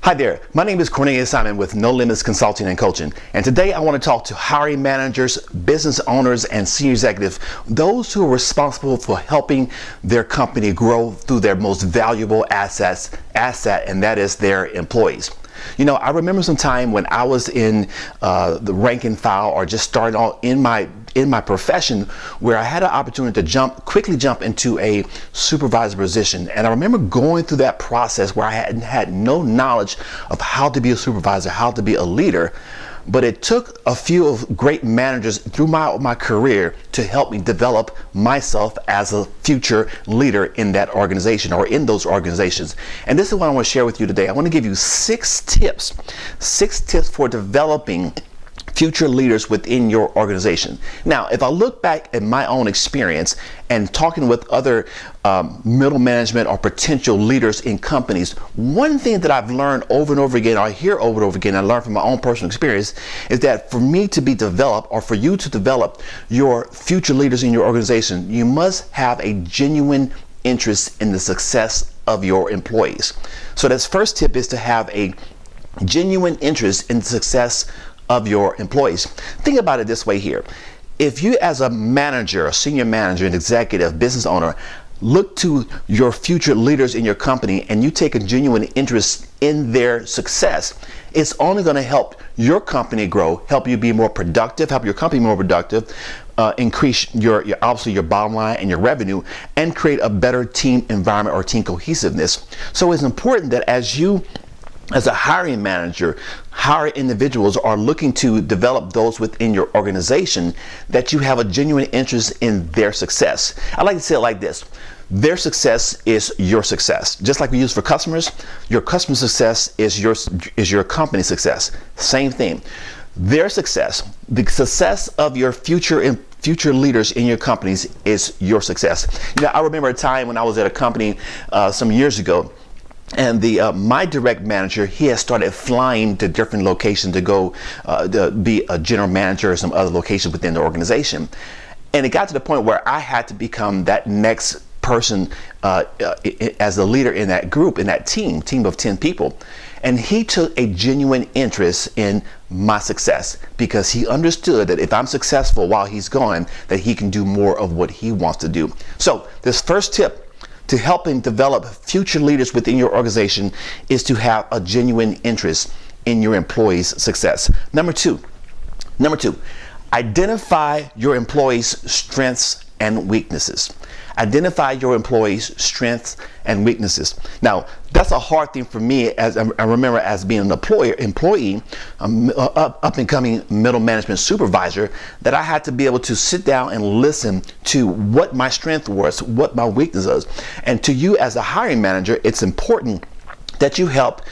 Hi there, my name is Cornelius Simon with No Limits Consulting and Coaching, and today I want to talk to hiring managers, business owners, and senior executives, those who are responsible for helping their company grow through their most valuable asset, and that is their employees. You know, I remember some time when I was in the rank and file or just starting out in my profession where I had an opportunity to quickly jump into a supervisor position. And I remember going through that process where I had no knowledge of how to be a supervisor, how to be a leader. But it took a few of great managers through my career to help me develop myself as a future leader in that organization or in those organizations. And this is what I want to share with you today. I want to give you six tips for developing future leaders within your organization. Now, if I look back at my own experience and talking with other middle management or potential leaders in companies, one thing that I've learned over and over again, or I hear over and over again, I learned from my own personal experience, is that for me to be developed or for you to develop your future leaders in your organization, you must have a genuine interest in the success of your employees. So this first tip is to have a genuine interest in the success of your employees. Think about it this way here. If you as a manager, a senior manager, an executive, business owner, look to your future leaders in your company and you take a genuine interest in their success, it's only going to help your company grow, help you be more productive, help your company be more productive, increase your obviously your bottom line and your revenue, and create a better team environment or team cohesiveness. So it's important that as a hiring manager, hire individuals are looking to develop those within your organization, that you have a genuine interest in their success. I like to say it like this: their success is your success. Just like we use for customers, your customer success is your company success. Same thing. Their success, the success of your future leaders in your companies is your success. You know, I remember a time when I was at a company some years ago, and my direct manager, he had started flying to different locations to go to be a general manager or some other locations within the organization. And it got to the point where I had to become that next person as the leader in that group, in that team of 10 people. And he took a genuine interest in my success because he understood that if I'm successful while he's gone, that he can do more of what he wants to do. So this first tip to helping develop future leaders within your organization is to have a genuine interest in your employees' success. Number two, identify your employees' strengths and weaknesses. Identify your employees' strengths and weaknesses. Now, that's a hard thing for me, as I remember as being an employee, up and coming middle management supervisor, that I had to be able to sit down and listen to what my strength was, what my weakness was. And to you as a hiring manager, it's important that you help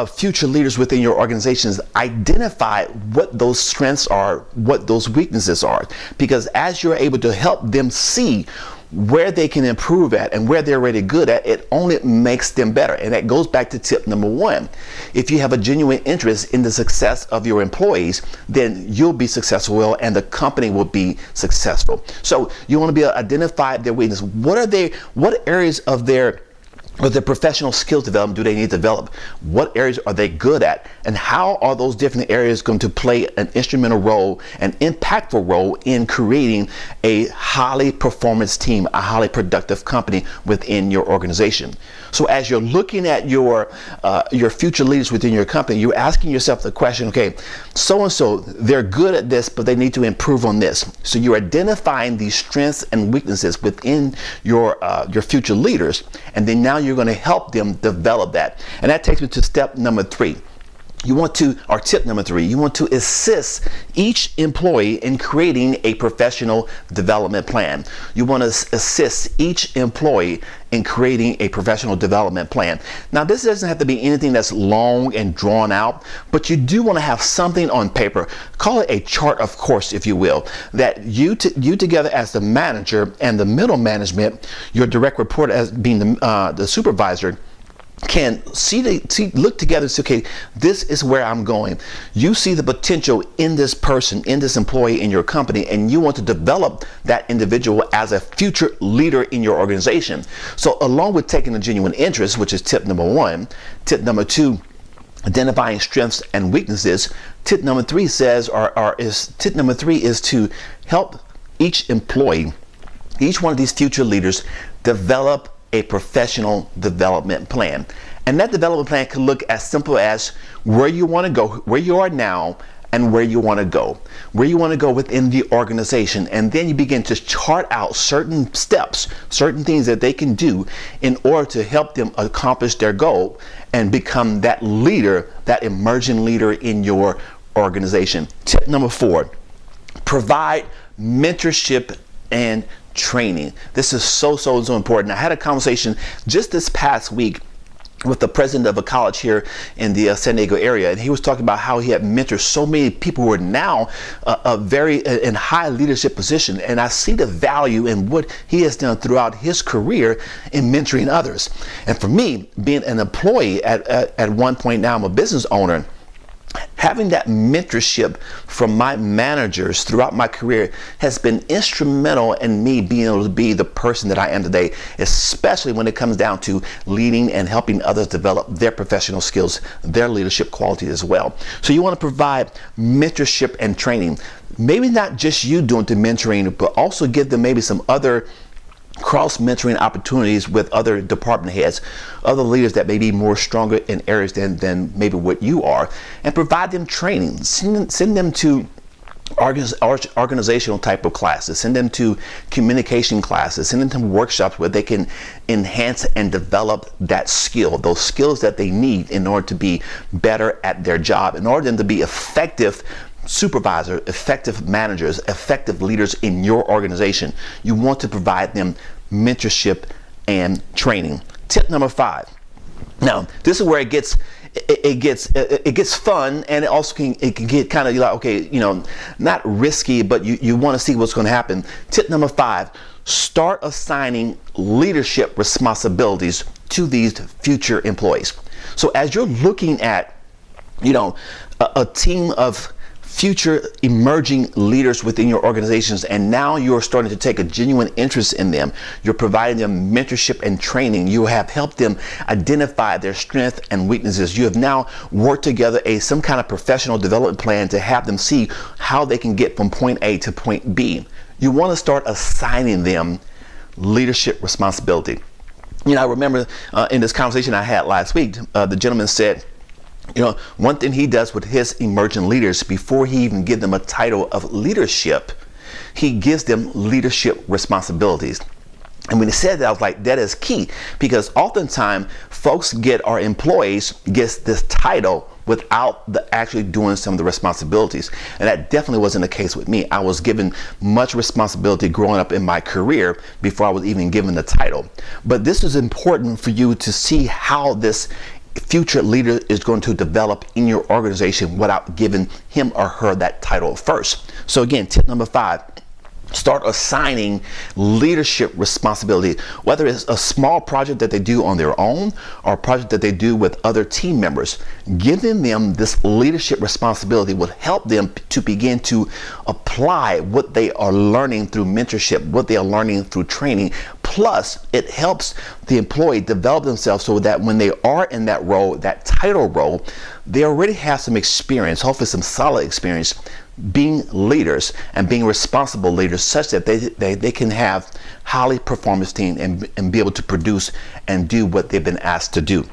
future leaders within your organizations identify what those strengths are, what those weaknesses are, because as you're able to help them see where they can improve at and where they're already good at, it only makes them better. And that goes back to tip number one. If you have a genuine interest in the success of your employees, then you'll be successful and the company will be successful. So you want to be able to identify their weakness. What areas of their professional skills development do they need to develop? What areas are they good at? And how are those different areas going to play an instrumental role, an impactful role in creating a highly performance team, a highly productive company within your organization? So as you're looking at your future leaders within your company, you're asking yourself the question, okay, so-and-so, they're good at this, but they need to improve on this. So you're identifying these strengths and weaknesses within your future leaders, and then now you're going to help them develop that. And that takes me to step number three. Tip number three, you want to assist each employee in creating a professional development plan. You want to assist each employee in creating a professional development plan. Now, this doesn't have to be anything that's long and drawn out, but you do want to have something on paper. Call it a chart of course, if you will, that you together as the manager and the middle management, your direct report as being the supervisor, can look together and say, okay, this is where I'm going. You see the potential in this person, in this employee in your company, and you want to develop that individual as a future leader in your organization. So along with taking a genuine interest, which is tip number one, tip number two identifying strengths and weaknesses. Tip number three is to help each employee, each one of these future leaders, develop a professional development plan. And that development plan can look as simple as where you want to go, where you are now, and where you want to go within the organization. And then you begin to chart out certain steps, certain things that they can do in order to help them accomplish their goal and become that leader, that emerging leader in your organization. Tip number 4, provide mentorship and training. This is so important. I had a conversation just this past week with the president of a college here in the San Diego area, and he was talking about how he had mentored so many people who are now very in high leadership position. And I see the value in what he has done throughout his career in mentoring others. And for me, being an employee at one point, now I'm a business owner, having that mentorship from my managers throughout my career has been instrumental in me being able to be the person that I am today, especially when it comes down to leading and helping others develop their professional skills, their leadership qualities as well. So you want to provide mentorship and training. Maybe not just you doing the mentoring, but also give them maybe some other cross-mentoring opportunities with other department heads, other leaders that may be more stronger in areas than maybe what you are, and provide them training. Send them to organizational type of classes, send them to communication classes, send them to workshops where they can enhance and develop that skill, those skills that they need in order to be better at their job, in order for them to be effective supervisor, effective managers, effective leaders in your organization. You want to provide them mentorship and training. Tip number 5. Now, this is where it gets fun, and it can get kind of like, okay, not risky, but you want to see what's going to happen. Tip number 5, start assigning leadership responsibilities to these future employees. So as you're looking at, a team of future emerging leaders within your organizations, and now you're starting to take a genuine interest in them. You're providing them mentorship and training. You have helped them identify their strengths and weaknesses. You have now worked together some kind of professional development plan to have them see how they can get from point A to point B. You want to start assigning them leadership responsibility. I remember in this conversation I had last week, the gentleman said, one thing he does with his emerging leaders, before he even gives them a title of leadership, he gives them leadership responsibilities. And when he said that, I was like, that is key, because oftentimes our employees get this title without actually doing some of the responsibilities. And that definitely wasn't the case with me. I was given much responsibility growing up in my career before I was even given the title. But this is important for you to see how this future leader is going to develop in your organization without giving him or her that title first. So again, tip number 5, start assigning leadership responsibility, whether it's a small project that they do on their own or a project that they do with other team members. Giving them this leadership responsibility will help them to begin to apply what they are learning through mentorship, what they are learning through training. Plus, it helps the employee develop themselves so that when they are in that role, that title role, they already have some experience, hopefully some solid experience, being leaders and being responsible leaders, such that they can have highly performance team and be able to produce and do what they've been asked to do.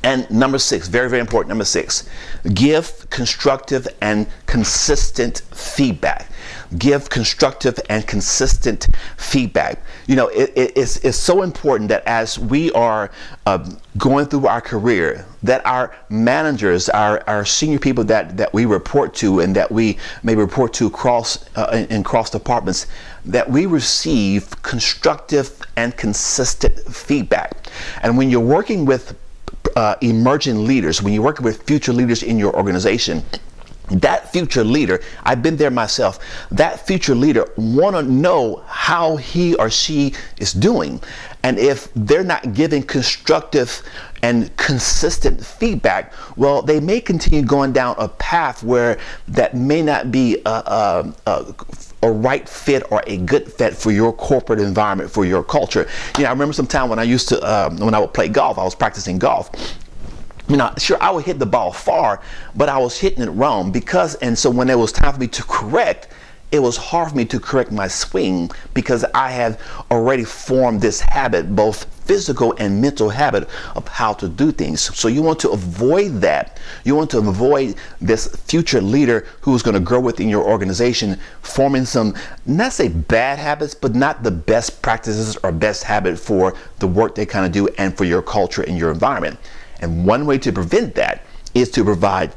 And number 6, very, very important, number 6, give constructive and consistent feedback. Give constructive and consistent feedback. It's so important that as we are going through our career, that our managers, our senior people that we report to and that we may report to cross departments, that we receive constructive and consistent feedback. And when you're working with emerging leaders, when you're working with future leaders in your organization, that future leader, I've been there myself, that future leader want to know how he or she is doing. And if they're not giving constructive and consistent feedback, well, they may continue going down a path where that may not be a right fit or a good fit for your corporate environment, for your culture. I remember some time when I used to, when I would play golf, I was practicing golf. Sure, I would hit the ball far, but I was hitting it wrong and so when it was time for me to correct, it was hard for me to correct my swing because I had already formed this habit, both physical and mental habit of how to do things. So you want to avoid that. You want to avoid this future leader who's going to grow within your organization, forming some, not say bad habits, but not the best practices or best habit for the work they kind of do and for your culture and your environment. And one way to prevent that is to provide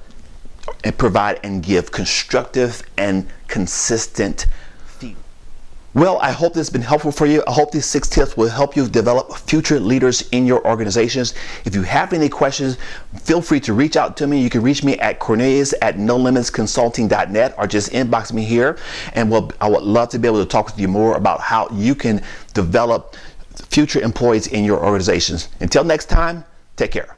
and give constructive and consistent feedback. Well, I hope this has been helpful for you. I hope these 6 tips will help you develop future leaders in your organizations. If you have any questions, feel free to reach out to me. You can reach me at Cornelius@NoLimitsConsulting.net or just inbox me here. And I would love to be able to talk with you more about how you can develop future employees in your organizations. Until next time, take care.